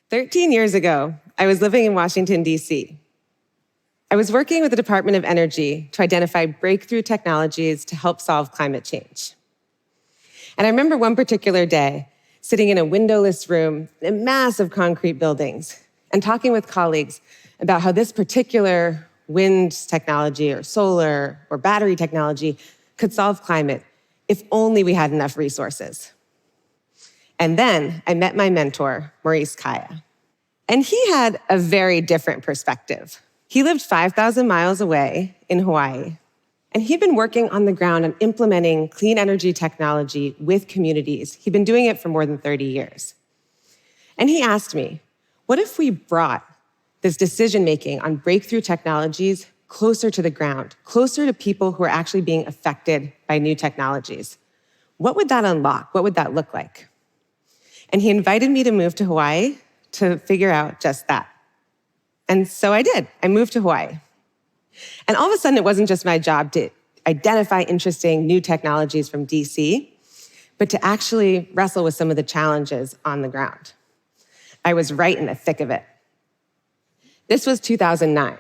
13 years ago, I was living in Washington, D.C. I was working with the Department of Energy to identify breakthrough technologies to help solve climate change. And I remember one particular day, sitting in a windowless room in massive concrete buildings and talking with colleagues about how this particular wind technology or solar or battery technology could solve climate if only we had enough resources. And then I met my mentor, Maurice Kaya. And he had a very different perspective. He lived 5,000 miles away in Hawaii, and he'd been working on the ground on implementing clean energy technology with communities. He'd been doing it for more than 30 years. And he asked me, what if we brought this decision-making on breakthrough technologies closer to the ground, closer to people who are actually being affected by new technologies? What would that unlock? What would that look like? And he invited me to move to Hawaii to figure out just that. And so I did. I moved to Hawaii. And all of a sudden, it wasn't just my job to identify interesting new technologies from DC, but to actually wrestle with some of the challenges on the ground. I was right in the thick of it. This was 2009.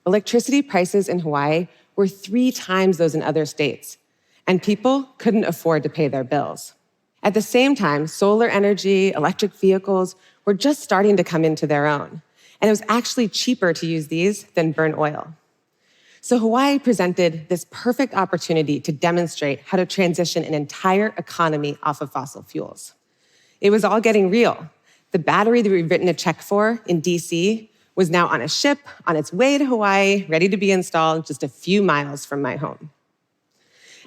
Electricity prices in Hawaii were 3 times those in other states, and people couldn't afford to pay their bills. At the same time, solar energy, electric vehicles were just starting to come into their own. And it was actually cheaper to use these than burn oil. So Hawaii presented this perfect opportunity to demonstrate how to transition an entire economy off of fossil fuels. It was all getting real. The battery that we'd written a check for in DC was now on a ship on its way to Hawaii, ready to be installed just a few miles from my home.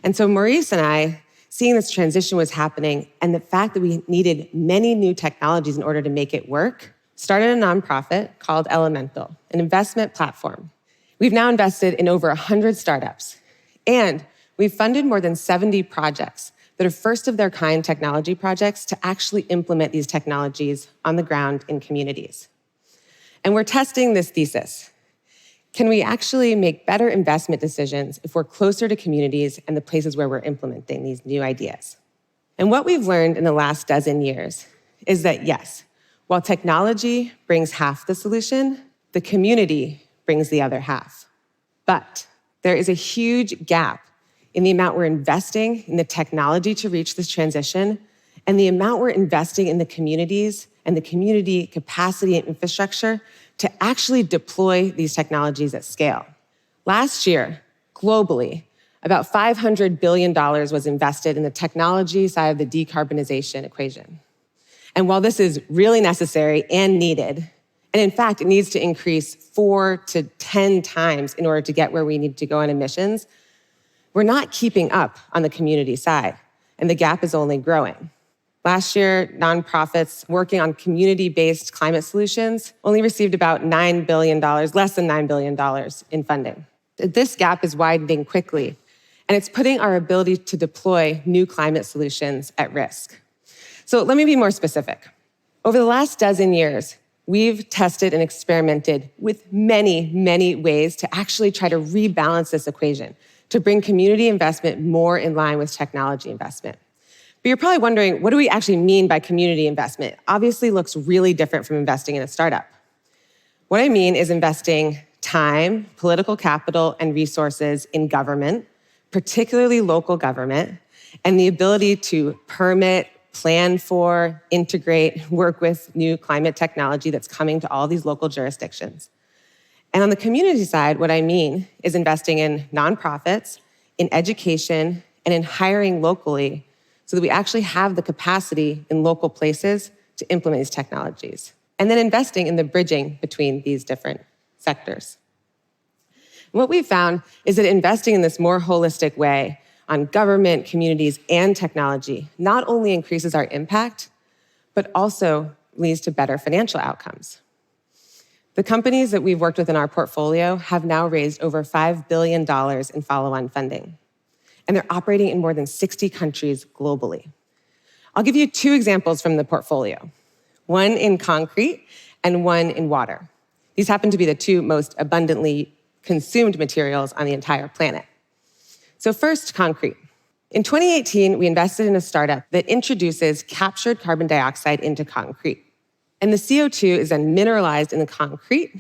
And so Maurice and I, seeing this transition was happening and the fact that we needed many new technologies in order to make it work, started a nonprofit called Elemental, an investment platform. We've now invested in over 100 startups, and we've funded more than 70 projects that are first-of-their-kind technology projects to actually implement these technologies on the ground in communities. And we're testing this thesis. Can we actually make better investment decisions if we're closer to communities and the places where we're implementing these new ideas? And what we've learned in the last dozen years is that yes, while technology brings half the solution, the community brings the other half. But there is a huge gap in the amount we're investing in the technology to reach this transition and the amount we're investing in the communities and the community capacity and infrastructure to actually deploy these technologies at scale. Last year, globally, about $500 billion was invested in the technology side of the decarbonization equation. And while this is really necessary and needed, and in fact, it needs to increase 4 to 10 times in order to get where we need to go on emissions, we're not keeping up on the community side, and the gap is only growing. Last year, nonprofits working on community-based climate solutions only received about $9 billion, less than $9 billion in funding. This gap is widening quickly, and it's putting our ability to deploy new climate solutions at risk. So let me be more specific. Over the last dozen years, we've tested and experimented with many, many ways to actually try to rebalance this equation, to bring community investment more in line with technology investment. But you're probably wondering, what do we actually mean by community investment? Obviously looks really different from investing in a startup. What I mean is investing time, political capital, and resources in government, particularly local government, and the ability to permit, plan for, integrate, work with new climate technology that's coming to all these local jurisdictions. And on the community side, what I mean is investing in nonprofits, in education, and in hiring locally so that we actually have the capacity in local places to implement these technologies. And then investing in the bridging between these different sectors. And what we've found is that investing in this more holistic way on government, communities, and technology not only increases our impact, but also leads to better financial outcomes. The companies that we've worked with in our portfolio have now raised over $5 billion in follow-on funding, and they're operating in more than 60 countries globally. I'll give you 2 examples from the portfolio, one in concrete and one in water. These happen to be the 2 most abundantly consumed materials on the entire planet. So first, concrete. In 2018, we invested in a startup that introduces captured carbon dioxide into concrete. And the CO2 is then mineralized in the concrete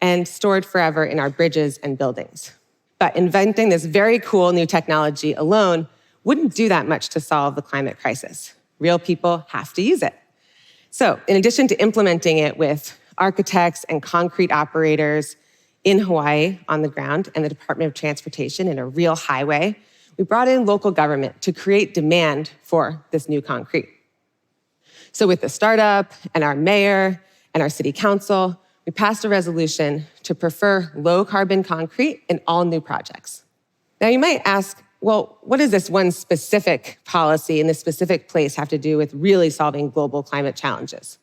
and stored forever in our bridges and buildings. But inventing this very cool new technology alone wouldn't do that much to solve the climate crisis. Real people have to use it. So in addition to implementing it with architects and concrete operators in Hawaii on the ground and the Department of Transportation in a real highway, we brought in local government to create demand for this new concrete. So with the startup and our mayor and our city council, we passed a resolution to prefer low-carbon concrete in all new projects. Now you might ask, well, what does this one specific policy in this specific place have to do with really solving global climate challenges?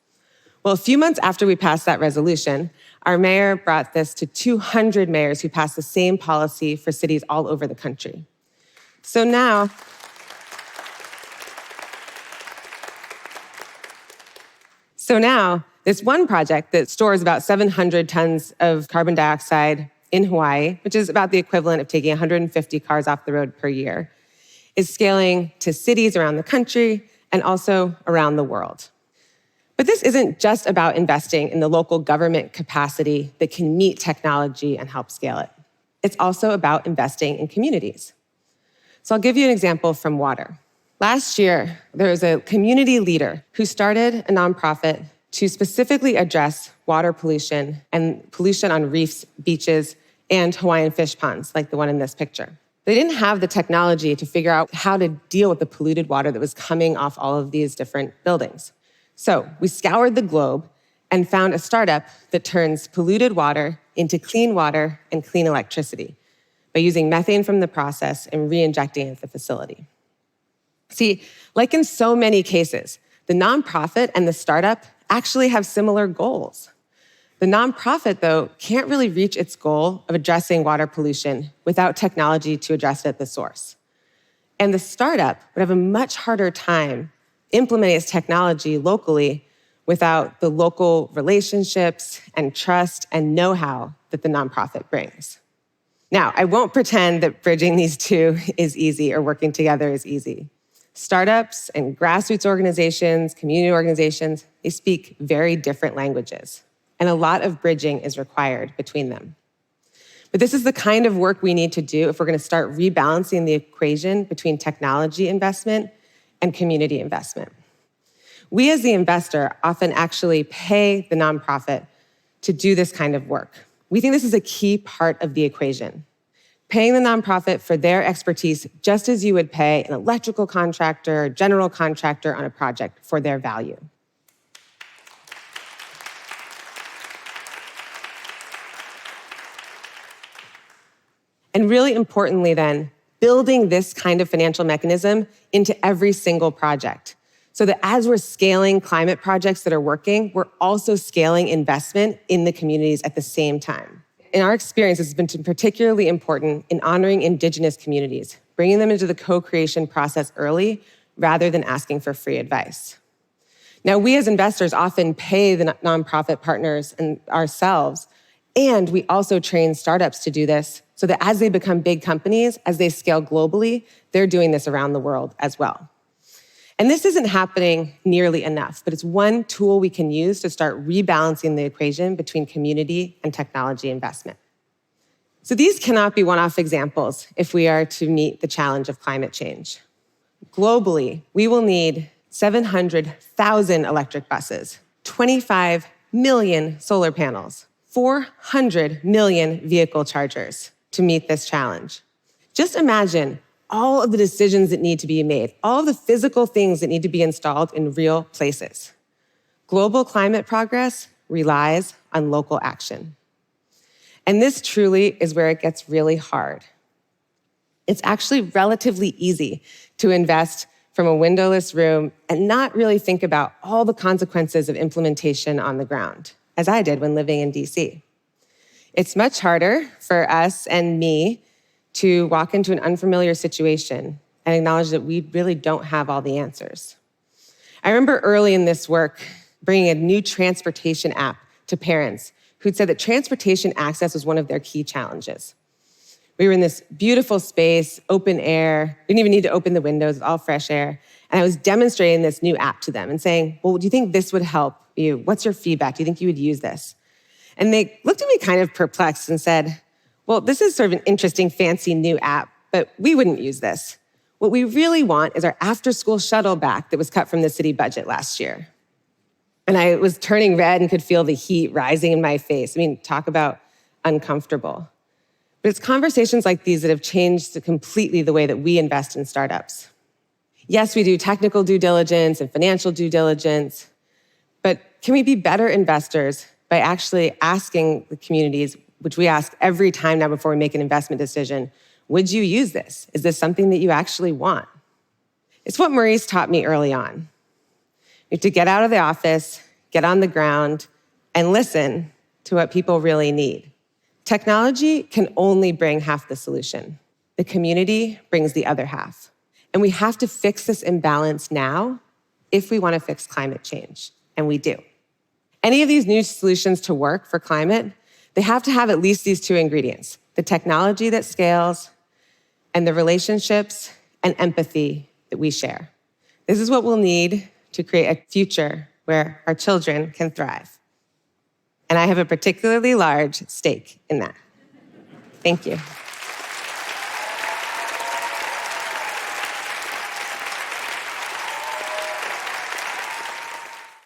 Well, a few months after we passed that resolution, our mayor brought this to 200 mayors who passed the same policy for cities all over the country. So now, this one project that stores about 700 tons of carbon dioxide in Hawaii, which is about the equivalent of taking 150 cars off the road per year, is scaling to cities around the country and also around the world. But this isn't just about investing in the local government capacity that can meet technology and help scale it. It's also about investing in communities. So I'll give you an example from water. Last year, there was a community leader who started a nonprofit to specifically address water pollution and pollution on reefs, beaches, and Hawaiian fish ponds, like the one in this picture. They didn't have the technology to figure out how to deal with the polluted water that was coming off all of these different buildings. So we scoured the globe and found a startup that turns polluted water into clean water and clean electricity by using methane from the process and re-injecting it at the facility. See, like in so many cases, the nonprofit and the startup actually have similar goals. The nonprofit, though, can't really reach its goal of addressing water pollution without technology to address it at the source. And the startup would have a much harder time implementing its technology locally without the local relationships and trust and know-how that the nonprofit brings. Now, I won't pretend that bridging these two is easy or working together is easy. Startups and grassroots organizations, community organizations, they speak very different languages, and a lot of bridging is required between them. But this is the kind of work we need to do if we're going to start rebalancing the equation between technology investment and community investment. We as the investor often actually pay the nonprofit to do this kind of work. We think this is a key part of the equation. Paying the nonprofit for their expertise just as you would pay an electrical contractor or general contractor on a project for their value. And really importantly then, building this kind of financial mechanism into every single project so that as we're scaling climate projects that are working, we're also scaling investment in the communities at the same time. In our experience, this has been particularly important in honoring Indigenous communities, bringing them into the co-creation process early rather than asking for free advice. Now, we as investors often pay the nonprofit partners and ourselves, and we also train startups to do this so that as they become big companies, as they scale globally, they're doing this around the world as well. And this isn't happening nearly enough, but it's one tool we can use to start rebalancing the equation between community and technology investment. So these cannot be one-off examples if we are to meet the challenge of climate change. Globally, we will need 700,000 electric buses, 25 million solar panels, 400 million vehicle chargers to meet this challenge. Just imagine all of the decisions that need to be made, all of the physical things that need to be installed in real places. Global climate progress relies on local action. And this truly is where it gets really hard. It's actually relatively easy to invest from a windowless room and not really think about all the consequences of implementation on the ground, as I did when living in DC. It's much harder for us and me to walk into an unfamiliar situation and acknowledge that we really don't have all the answers. I remember early in this work bringing a new transportation app to parents who'd said that transportation access was one of their key challenges. We were in this beautiful space, open air. We didn't even need to open the windows, all fresh air. And I was demonstrating this new app to them and saying, well, do you think this would help you? What's your feedback? Do you think you would use this? And they looked at me kind of perplexed and said, well, this is sort of an interesting, fancy new app, but we wouldn't use this. What we really want is our after-school shuttle back that was cut from the city budget last year. And I was turning red and could feel the heat rising in my face. I mean, talk about uncomfortable. But it's conversations like these that have changed completely the way that we invest in startups. Yes, we do technical due diligence and financial due diligence, but can we be better investors by actually asking the communities, which we ask every time now before we make an investment decision, would you use this? Is this something that you actually want? It's what Maurice taught me early on. We have to get out of the office, get on the ground, and listen to what people really need. Technology can only bring half the solution. The community brings the other half. And we have to fix this imbalance now if we want to fix climate change, and we do. Any of these new solutions to work for climate, they have to have at least these two ingredients: the technology that scales and the relationships and empathy that we share. This is what we'll need to create a future where our children can thrive. And I have a particularly large stake in that. Thank you.